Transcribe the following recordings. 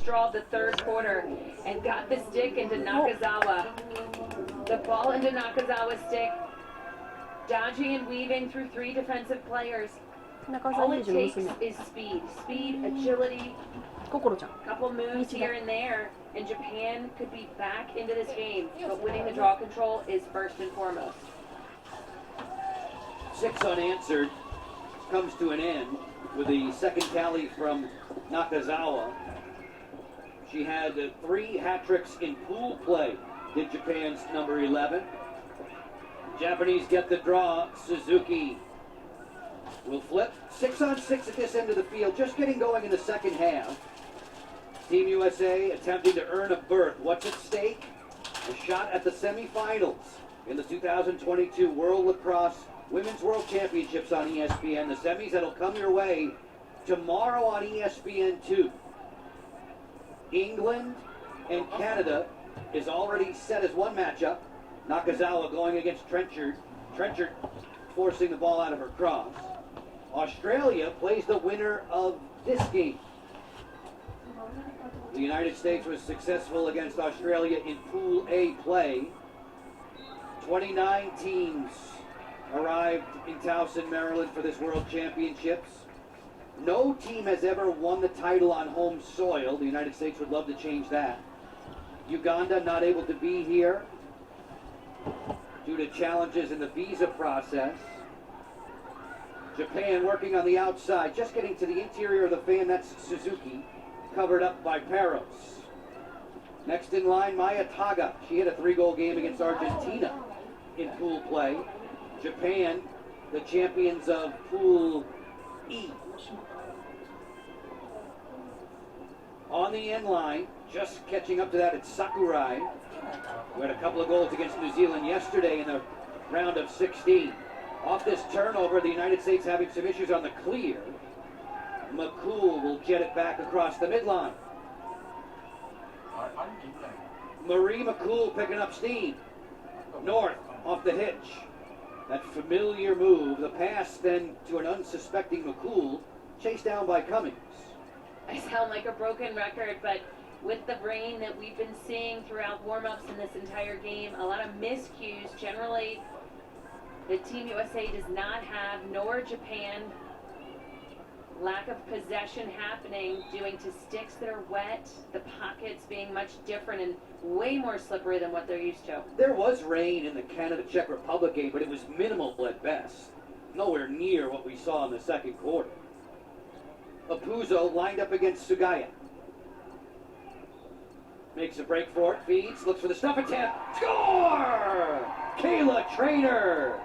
straw of the third quarter and got the stick into Nakazawa. The ball into Nakazawa's stick, dodging and weaving through three defensive players. All it takes is speed, agility, a couple moves here and there, and Japan could be back into this game. But winning the draw control is first and foremost. 6 unanswered comes to an end with the second tally from Nakazawa. She had 3 hat tricks in pool play, did Japan's number 11. Japanese get the draw. Suzuki will flip. 6 on 6 at this end of the field, just getting going in the second half. Team USA attempting to earn a berth. What's at stake? A shot at the semifinals in the 2022 World Lacrosse Women's World Championships on ESPN. The semis that'll come your way tomorrow on ESPN2. England and Canada is already set as one matchup. Nakazawa going against Trenchard. Trenchard forcing the ball out of her cross. Australia plays the winner of this game. The United States was successful against Australia in Pool A play. 29 teams arrived in Towson, Maryland for this World Championships. No team has ever won the title on home soil. The United States would love to change that. Uganda not able to be here due to challenges in the visa process. Japan working on the outside, just getting to the interior of the fan. That's Suzuki, covered up by Peros. Next in line, Maya Taga. She had a 3-goal game against Argentina in pool play. Japan, the champions of Pool E. On the end line, just catching up to that, it's Sakurai, who had a couple of goals against New Zealand yesterday in the round of 16. Off this turnover, the United States having some issues on the clear. McCool will jet it back across the midline. Marie McCool picking up steam. North off the hitch. That familiar move, the pass then to an unsuspecting McCool, chased down by Cummings. I sound like a broken record, but with the rain that we've been seeing throughout warm-ups in this entire game, a lot of miscues. Generally, the Team USA does not have, nor Japan. Lack of possession happening, due to sticks that are wet, the pockets being much different and way more slippery than what they're used to. There was rain in the Canada-Czech Republic game, but it was minimal at best. Nowhere near what we saw in the second quarter. Apuzzo lined up against Sugaya. Makes a break for it, feeds, looks for the stuff attempt. Score! Kayla Trainer!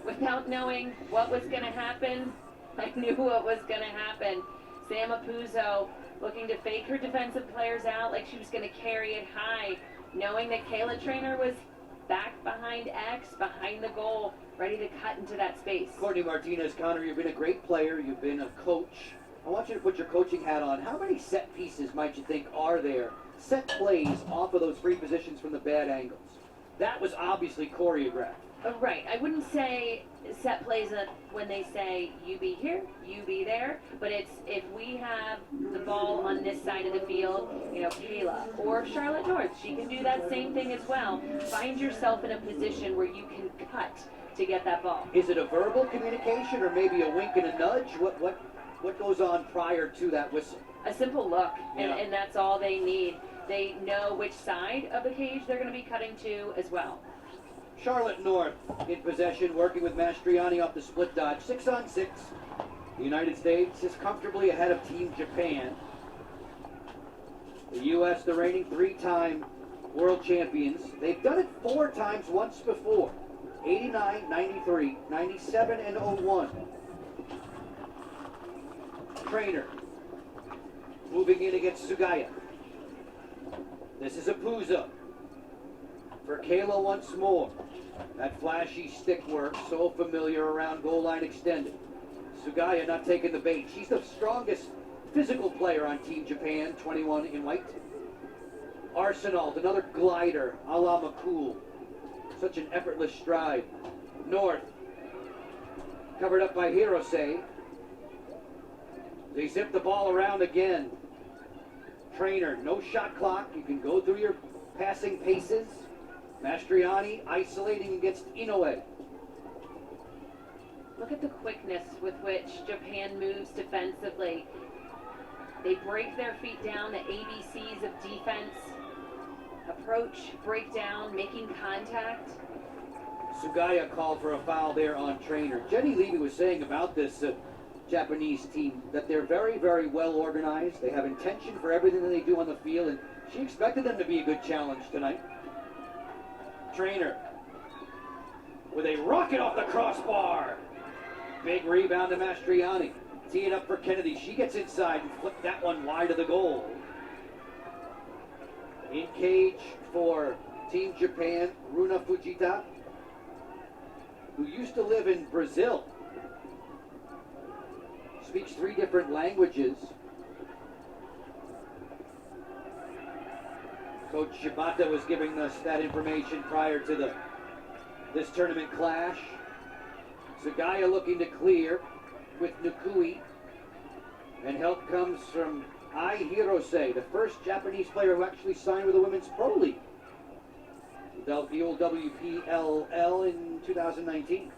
Without knowing what was going to happen, I knew what was going to happen. Sam Apuzzo looking to fake her defensive players out like she was going to carry it high, knowing that Kayla Trainer was back behind X, behind the goal, ready to cut into that space. Courtney Martinez, Connor, you've been a great player. You've been a coach. I want you to put your coaching hat on. How many set pieces might you think are there? Set plays off of those free positions from the bad angles. That was obviously choreographed. Right. I wouldn't say set plays when they say you be here, you be there, but it's if we have the ball on this side of the field, you know, Kayla or Charlotte North, she can do that same thing as well. Find yourself in a position where you can cut to get that ball. Is it a verbal communication or maybe a wink and a nudge? What goes on prior to that whistle? A simple look, and that's all they need. They know which side of the cage they're going to be cutting to as well. Charlotte North in possession, working with Mastriani off the split dodge. 6 on 6. The United States is comfortably ahead of Team Japan. The U.S., the reigning 3-time world champions. They've done it 4 times once before. 89, 93, 97, and 01. Trainer moving in against Sugaya. This is Apuzzo. For Kayla once more. That flashy stick work, so familiar around goal line extended. Sugaya not taking the bait. She's the strongest physical player on Team Japan, 21 in white. Arsenault, another glider, a la McCool. Such an effortless stride. North, covered up by Hirose. They zip the ball around again. Trainer, no shot clock. You can go through your passing paces. Mastriani isolating against Inoue. Look at the quickness with which Japan moves defensively. They break their feet down, the ABCs of defense. Approach, breakdown, making contact. Sugaya called for a foul there on Trainer. Jenny Levy was saying about this Japanese team that they're very, very well organized. They have intention for everything that they do on the field, and she expected them to be a good challenge tonight. Trainer with a rocket off the crossbar. Big rebound to Mastriani. Tee it up for Kennedy. She gets inside and flipped that one wide of the goal. In cage for Team Japan, Runa Fujita, who used to live in Brazil. Speaks 3 different languages. Coach Shibata was giving us that information prior to this tournament clash. Sugaya looking to clear with Nukui. And help comes from Ai Hirose, the first Japanese player who actually signed with the Women's Pro League. The old WPLL in 2019.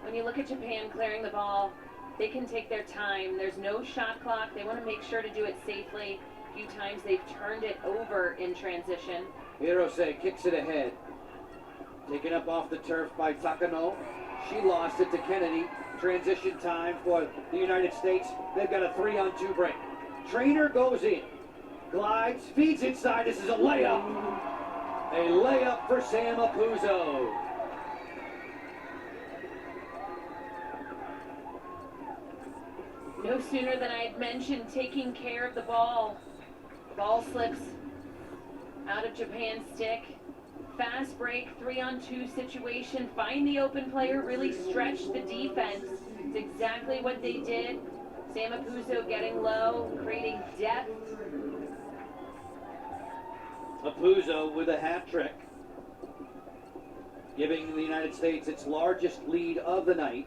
When you look at Japan clearing the ball, they can take their time. There's no shot clock. They want to make sure to do it safely. A few times they've turned it over in transition. Hirose kicks it ahead. Taken up off the turf by Takano. She lost it to Kennedy. Transition time for the United States. They've got a 3-on-2 break. Trainer goes in. Glides, feeds inside. This is a layup. A layup for Sam Apuzzo. No sooner than I had mentioned taking care of the ball. Ball slips out of Japan's stick. Fast break, 3-on-2 situation. Find the open player, really stretch the defense. It's exactly what they did. Sam Apuzzo getting low, creating depth. Apuzzo with a hat trick, giving the United States its largest lead of the night.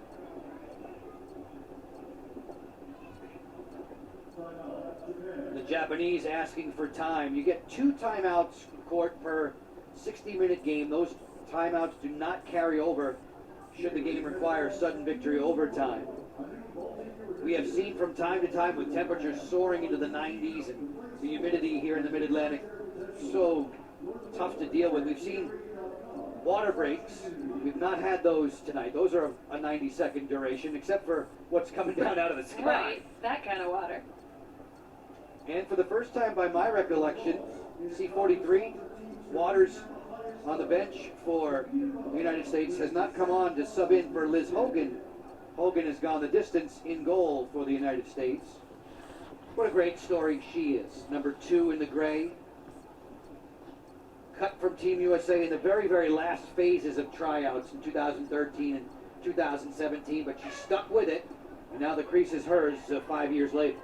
The Japanese asking for time. You get 2 timeouts court per 60-minute game. Those timeouts do not carry over should the game require sudden victory overtime. We have seen from time to time with temperatures soaring into the 90s and the humidity here in the Mid-Atlantic so tough to deal with. We've seen water breaks. We've not had those tonight. Those are a 90-second duration, except for what's coming down out of the sky. Right, that kind of water. And for the first time by my recollection, C-43, Waters on the bench for the United States has not come on to sub in for Liz Hogan. Hogan has gone the distance in goal for the United States. What a great story she is. Number 2 in the gray. Cut from Team USA in the very, very last phases of tryouts in 2013 and 2017, but she stuck with it, and now the crease is hers 5 years later.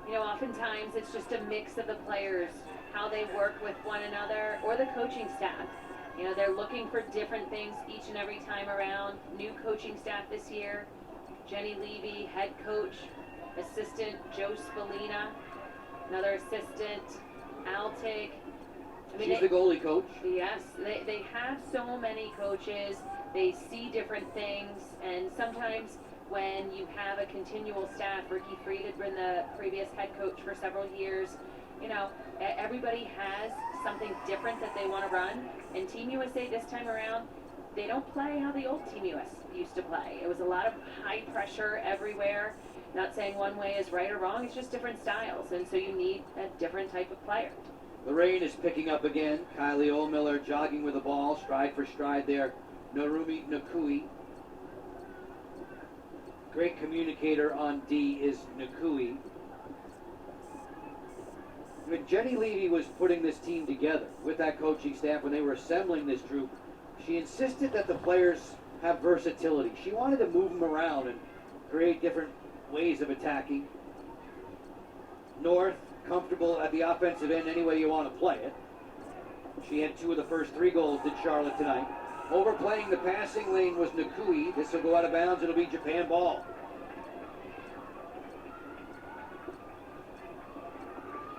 You know, oftentimes it's just a mix of the players, how they work with one another, or the coaching staff. You know, they're looking for different things each and every time around. New coaching staff this year. Jenny Levy, head coach, assistant Joe Spallina, another assistant, Altig. She's the goalie coach. Yes, they have so many coaches. They see different things, and sometimes when you have a continual staff, Ricky Fried had been the previous head coach for several years, you know, everybody has something different that they want to run. And Team USA this time around, they don't play how the old Team US used to play. It was a lot of high pressure everywhere. Not saying one way is right or wrong, it's just different styles. And so you need a different type of player. The rain is picking up again. Kylie Ohlmiller jogging with the ball, stride for stride there. Narumi Nukui. Great communicator on D is Nukui. When Jenny Levy was putting this team together with that coaching staff, when they were assembling this group, she insisted that the players have versatility. She wanted to move them around and create different ways of attacking. North, comfortable at the offensive end any way you want to play it. She had 2 of the first 3 goals, did Charlotte tonight. Overplaying the passing lane was Nukui. This will go out of bounds. It'll be Japan ball.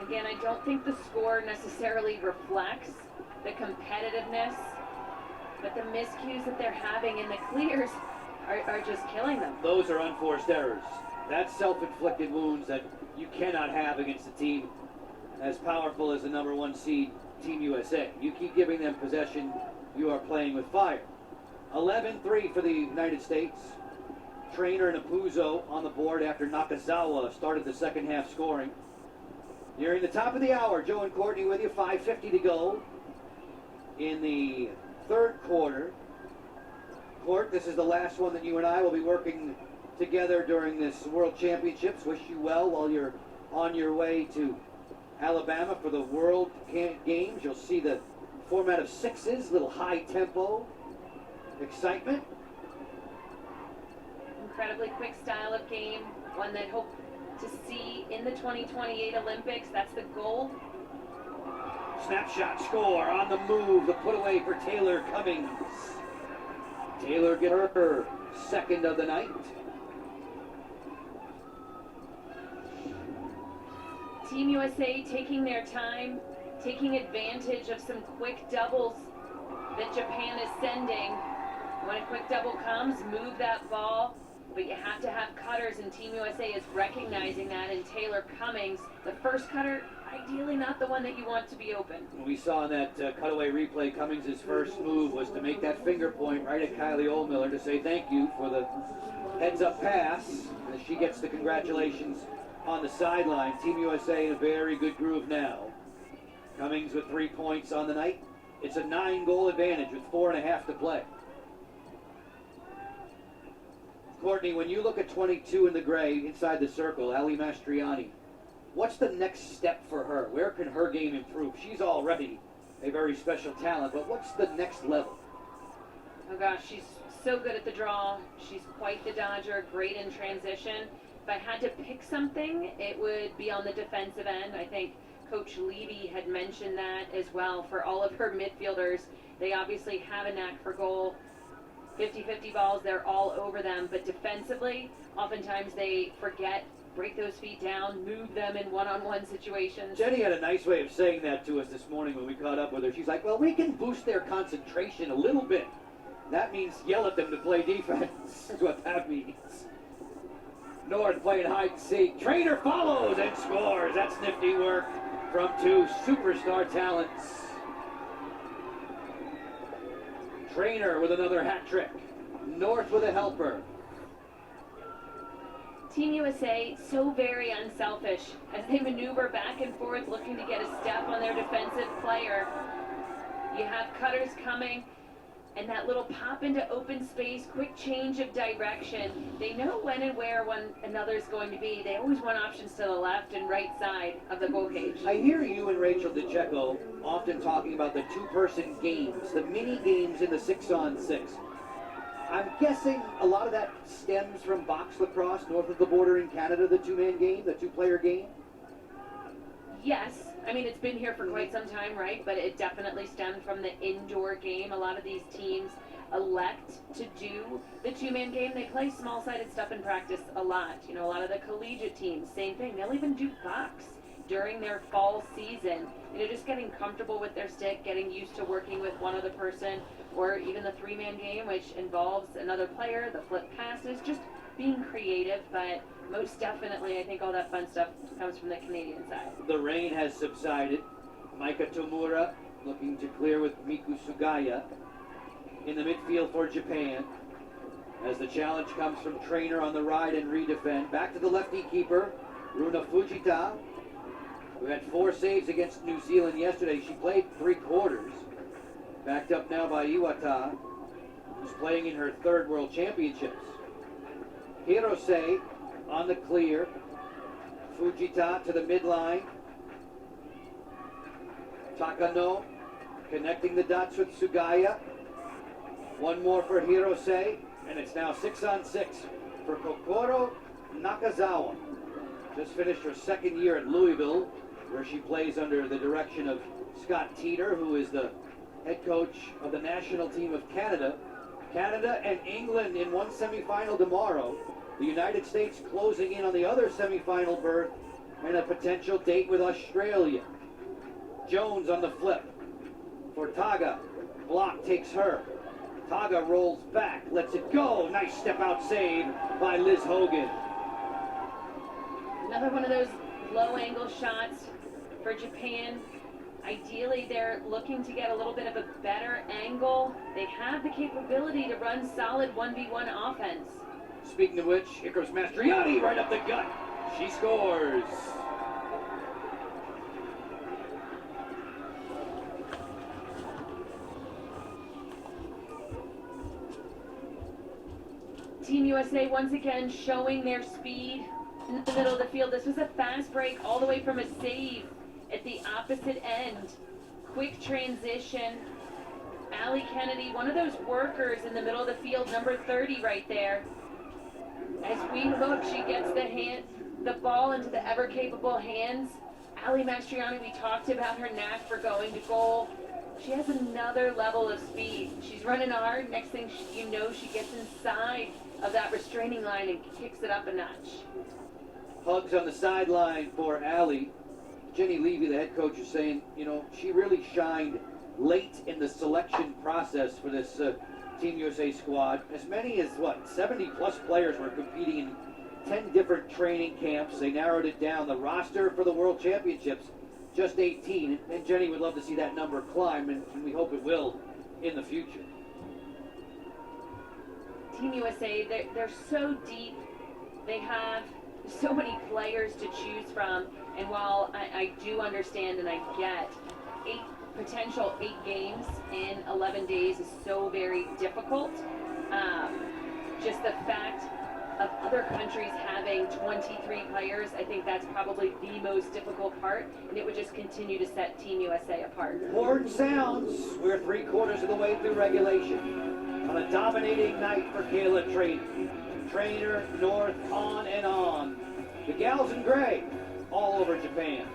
Again, I don't think the score necessarily reflects the competitiveness, but the miscues that they're having in the clears are just killing them. Those are unforced errors. That's self-inflicted wounds that you cannot have against a team as powerful as the #1 seed Team USA. You keep giving them possession, you are playing with fire. 11-3 for the United States. Trainer and Apuzzo on the board after Nakazawa started the second half scoring. Nearing the top of the hour, Joe and Courtney with you, 5:50 to go in the third quarter. Court, this is the last one that you and I will be working together during this World Championships. Wish you well while you're on your way to Alabama for the World Games. You'll see the format of sixes, little high tempo, excitement. Incredibly quick style of game, one that hope to see in the 2028 Olympics. That's the goal. Snapshot score on the move, the put away for Taylor Cummings. Taylor get her second of the night. Team USA taking their time, taking advantage of some quick doubles that Japan is sending. When a quick double comes, move that ball, but you have to have cutters, and Team USA is recognizing that in Taylor Cummings. The first cutter, ideally not the one that you want to be open. We saw in that cutaway replay, Cummings' first move was to make that finger point right at Kylie Oldmiller to say thank you for the heads-up pass. And she gets the congratulations on the sideline. Team USA in a very good groove now. Cummings with 3 points on the night. It's a 9-goal advantage with 4.5 to play. Courtney, when you look at 22 in the gray inside the circle, Ali Mastriani, what's the next step for her? Where can her game improve? She's already a very special talent, but what's the next level? Oh gosh, she's so good at the draw. She's quite the dodger, great in transition. If I had to pick something, it would be on the defensive end. I think Coach Levy had mentioned that as well for all of her midfielders. They obviously have a knack for goal. 50-50 balls, they're all over them, but defensively, oftentimes they forget, break those feet down, move them in one-on-one situations. Jenny had a nice way of saying that to us this morning when we caught up with her. She's like, well, we can boost their concentration a little bit. That means yell at them to play defense. That's what that means. North playing hide and seek. Trainer follows and scores. That's nifty work from two superstar talents. Trainer with another hat trick. North with a helper. Team USA so very unselfish as they maneuver back and forth looking to get a step on their defensive player. You have cutters coming and that little pop into open space, quick change of direction. They know when and where one another's going to be. They always want options to the left and right side of the goal cage. I hear you and Rachel DeCecco often talking about the two-person games, the mini games in the 6-on-6. I'm guessing a lot of that stems from box lacrosse north of the border in Canada, the two-man game, the two-player game? Yes. I mean, it's been here for quite some time, right? But it definitely stemmed from the indoor game. A lot of these teams elect to do the two-man game. They play small-sided stuff in practice a lot. You know, a lot of the collegiate teams, same thing. They'll even do box during their fall season. You know, just getting comfortable with their stick, getting used to working with one other person, or even the three-man game, which involves another player, the flip passes, just being creative, but most definitely I think all that fun stuff comes from the Canadian side. The rain has subsided. Maika Tomura looking to clear with Miku Sugaya in the midfield for Japan as the challenge comes from Trainer on the ride and redefend. Back to the lefty keeper, Runa Fujita, who had 4 saves against New Zealand yesterday. She played 3 quarters. Backed up now by Iwata, who's playing in her 3rd World Championships. Hirose on the clear. Fujita to the midline. Takano connecting the dots with Sugaya. One more for Hirose, and it's now 6-on-6 for Kokoro Nakazawa. Just finished her 2nd year at Louisville, where she plays under the direction of Scott Teeter, who is the head coach of the national team of Canada. Canada and England in one semifinal tomorrow. The United States closing in on the other semifinal berth and a potential date with Australia. Jones on the flip for Taga. Block takes her. Taga rolls back, lets it go. Nice step out save by Liz Hogan. Another one of those low angle shots for Japan. Ideally, they're looking to get a little bit of a better angle. They have the capability to run solid 1v1 offense. Speaking of which, here comes Mastriani right up the gut. She scores. Team USA once again showing their speed in the middle of the field. This was a fast break all the way from a save at the opposite end. Quick transition. Allie Kennedy, one of those workers in the middle of the field, number 30 right there. As we look, she gets the ball into the ever-capable hands. Allie Mastriani, we talked about her knack for going to goal. She has another level of speed. She's running hard. Next thing you know, she gets inside of that restraining line and kicks it up a notch. Hugs on the sideline for Allie. Jenny Levy, the head coach, is saying, you know, she really shined late in the selection process for this Team USA squad. As many as, 70-plus players were competing in 10 different training camps. They narrowed it down. The roster for the World Championships, just 18. And Jenny would love to see that number climb, and we hope it will in the future. Team USA, they're so deep. They have so many players to choose from. And while I do understand and I get potential 8 games in 11 days is so very difficult, just the fact of other countries having 23 players, I think that's probably the most difficult part, and it would just continue to set Team USA apart. Horn sounds. We're 3/4 of the way through regulation. On a dominating night for Kayla Trainer, North, on and on. The gals in gray, all over Japan.